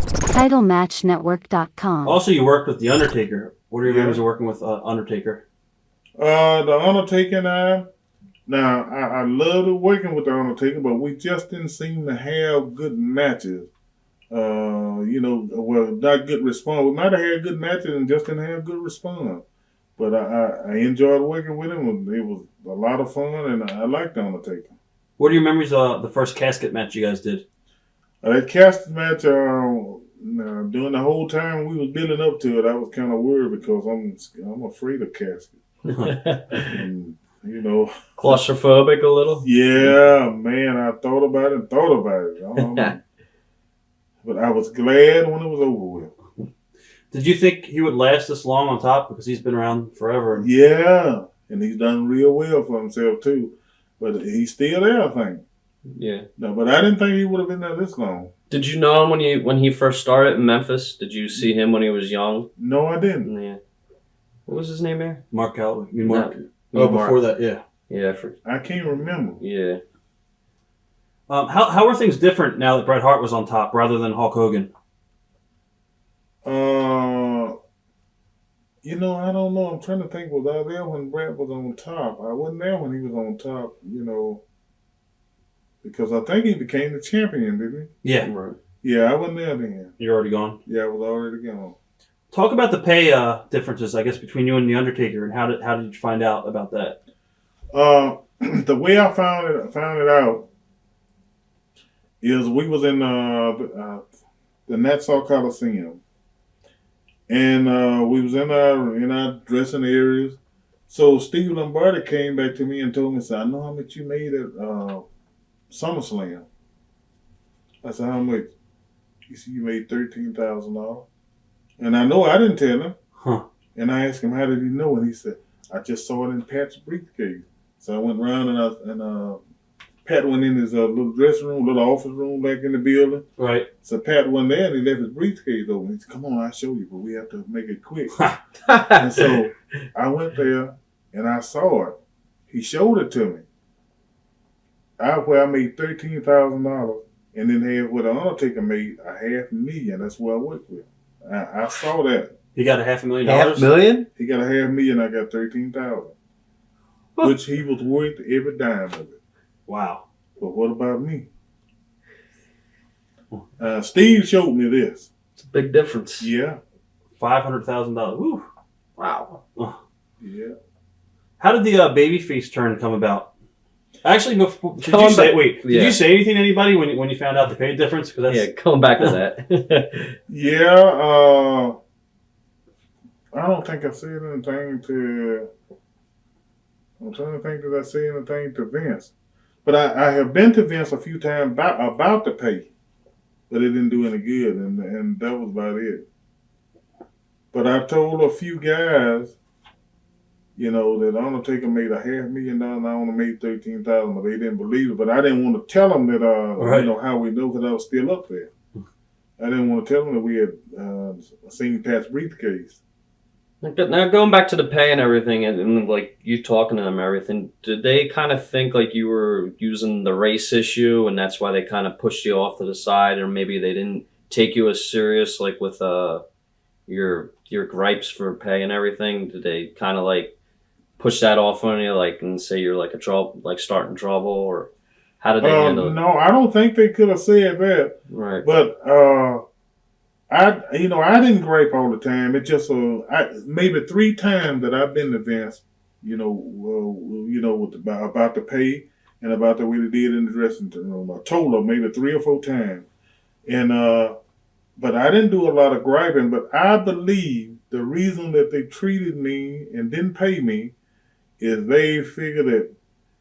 TitleMatchNetwork.com. Also, you worked with the Undertaker. What are your memories of working with Undertaker? The Undertaker and I loved working with the Undertaker, but we just didn't seem to have good matches. Not good response. We might have had good matches and just didn't have good response. But I enjoyed working with him. It was a lot of fun, and I liked the Undertaker. What are your memories of the first casket match you guys did? That casket match, during the whole time we was building up to it, I was kind of worried because I'm afraid of casket. And, claustrophobic a little. Yeah, man, I thought about it. But I was glad when it was over with. Did you think he would last this long on top? Because he's been around forever. Yeah, and he's done real well for himself too. But he's still there, I think. Yeah. No, but I didn't think he would have been there this long. Did you know him when he first started in Memphis? Did you see him when he was young? No, I didn't. Yeah. What was his name there? Mark Calloway. You mean Mark? No, before that, yeah. Yeah. I can't remember. Yeah. How are things different now that Bret Hart was on top rather than Hulk Hogan? I don't know. I'm trying to think. Was I there when Bret was on top? I wasn't there when he was on top, because I think he became the champion, didn't he? Yeah. Right. Yeah, I wasn't there then. You're already gone? Yeah, I was already gone. Talk about the pay differences, I guess, between you and the Undertaker, and how did you find out about that? The way I found it out is we was in the Nassau Coliseum, and we was in our dressing areas. So Steve Lombardi came back to me and told me, "I know how much you made at SummerSlam." I said, "How much?" He said, "You made $13,000." And I know I didn't tell him. Huh. And I asked him, "How did he know?" And he said, "I just saw it in Pat's briefcase." So I went around and Pat went in his little dressing room, little office room back in the building. Right. So Pat went there and he left his briefcase open. He said, "Come on, I'll show you, but we have to make it quick." And so I went there and I saw it. He showed it to me. Where I made $13,000 and then had what the Undertaker made $500,000. That's where I worked with. I saw that. He got $500,000? $500,000? He got $500,000. I got $13,000, which he was worth every dime of it. Wow. But what about me? Steve showed me this. It's a big difference. Yeah. $500,000. Woo. Wow. Yeah. How did the Babyface turn come about? Actually, did you say anything to anybody when you found out the pay difference? Going back to that. Yeah. I don't think I said anything to. I'm trying to think, did I say anything to Vince? But I have been to Vince a few times about the pay, but it didn't do any good, and that was about it. But I told a few guys, that Undertaker made $500,000, and I only made $13,000, but they didn't believe it. But I didn't want to tell them that, how we know, because I was still up there. I didn't want to tell them that we had seen Pat's briefcase. Now, going back to the pay and everything, and like you talking to them and everything, did they kind of think like you were using the race issue, and that's why they kind of pushed you off to the side, or maybe they didn't take you as serious, like with your gripes for pay and everything? Did they kind of like push that off on you, like, and say you're like starting trouble, or how did they handle it? No, I don't think they could have said that. Right. But I didn't gripe all the time. It just maybe 3 times that I've been to Vince, about the pay and about the way they did in the dressing room. I told them maybe 3 or 4 times, and but I didn't do a lot of griping. But I believe the reason that they treated me and didn't pay me is they figured that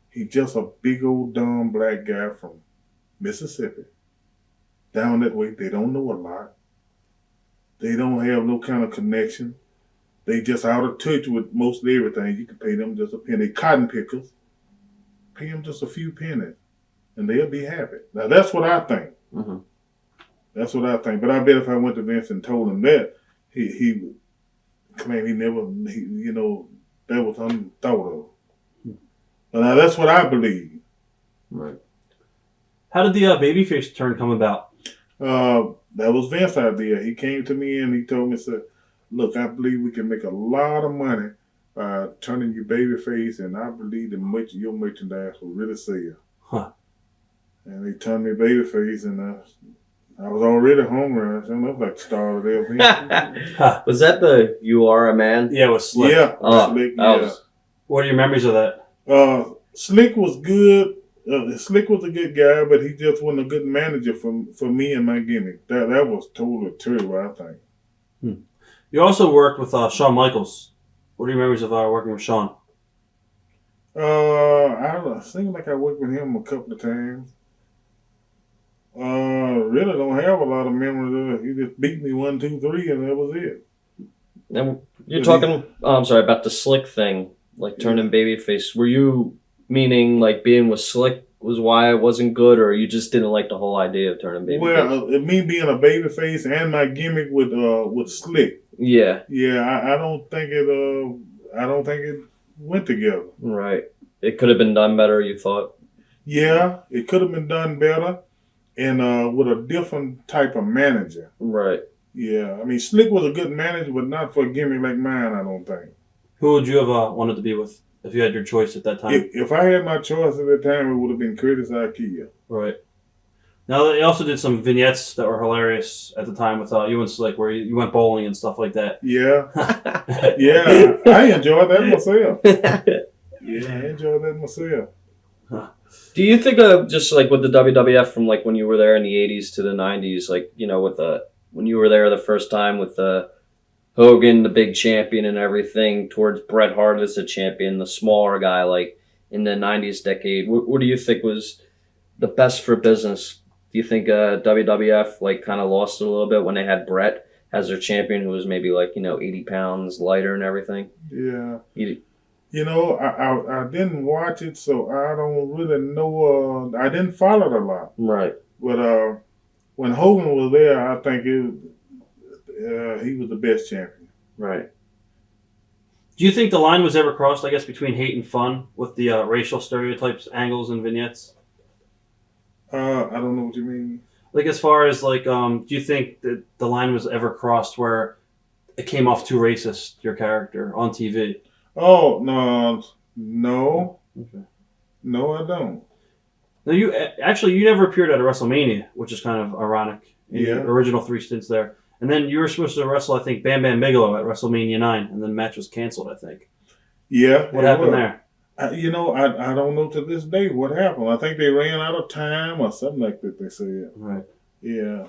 he's just a big old dumb black guy from Mississippi. Down that way, they don't know a lot. They don't have no kind of connection. They just out of touch with most everything. You can pay them just a penny. Cotton pickers. Pay them just a few pennies, and they'll be happy. Now, that's what I think. Mm-hmm. That's what I think. But I bet if I went to Vince and told him that, he would claim that was unthought of. But now, that's what I believe. Right. How did the Babyface turn come about? that was Vince's idea. He came to me and he told me, said, "Look, I believe we can make a lot of money by turning you babyface, and I believe your merchandise will really sell." Huh. And they turned me babyface, and I was already hungry. I was like starved there. Was that the "You Are a Man"? Yeah, it was Slick. Yeah, Slick. Yeah. What are your memories of that? Slick was good. Slick was a good guy, but he just wasn't a good manager for me and my gimmick. That was totally terrible, I think. You also worked with Shawn Michaels. What are your memories of working with Shawn? I seem like I worked with him a couple of times. Really don't have a lot of memories of it. He just beat me 1, 2, 3, and that was it. And you're talking. I'm sorry about the Slick thing, like turning babyface. Were you meaning like being with Slick was why it wasn't good, or you just didn't like the whole idea of turning babyface? Well, me being a babyface and my gimmick with Slick. Yeah. Yeah, I don't think it went together. Right. It could have been done better, you thought? Yeah, it could have been done better, and with a different type of manager. Right. Yeah, I mean, Slick was a good manager, but not for a gimmick like mine, I don't think. Who would you have wanted to be with if you had your choice at that time? If I had my choice at that time, it would have been Curtis Ikea. Right. Now, they also did some vignettes that were hilarious at the time with you and Slick, where you went bowling and stuff like that. Yeah. Yeah, I enjoyed that myself. Yeah, I enjoyed that myself. Do you think just like with the WWF from like when you were there in the 80s to the 90s, like, you know, with when you were there the first time with Hogan, the big champion and everything, towards Bret Hart as the champion, the smaller guy, like in the 90s decade, what do you think was the best for business? Do you think WWF like kind of lost it a little bit when they had Bret as their champion, who was maybe like, 80 pounds lighter and everything? Yeah. I didn't watch it, so I don't really know. I didn't follow it a lot. Right. But when Hogan was there, I think he was the best champion. Right. Do you think the line was ever crossed, I guess, between hate and fun with the racial stereotypes, angles, and vignettes? I don't know what you mean. Like, as far as, like, do you think that the line was ever crossed where it came off too racist, your character, on TV? Oh, no. Okay. No, I don't. Now, you never appeared at a WrestleMania, which is kind of ironic. Yeah. Your original 3 stints there. And then you were supposed to wrestle, I think, Bam Bam Bigelow at WrestleMania 9, and then the match was canceled, I think. Yeah. What happened there? I don't know to this day what happened. I think they ran out of time or something like that, they said. Right. Yeah.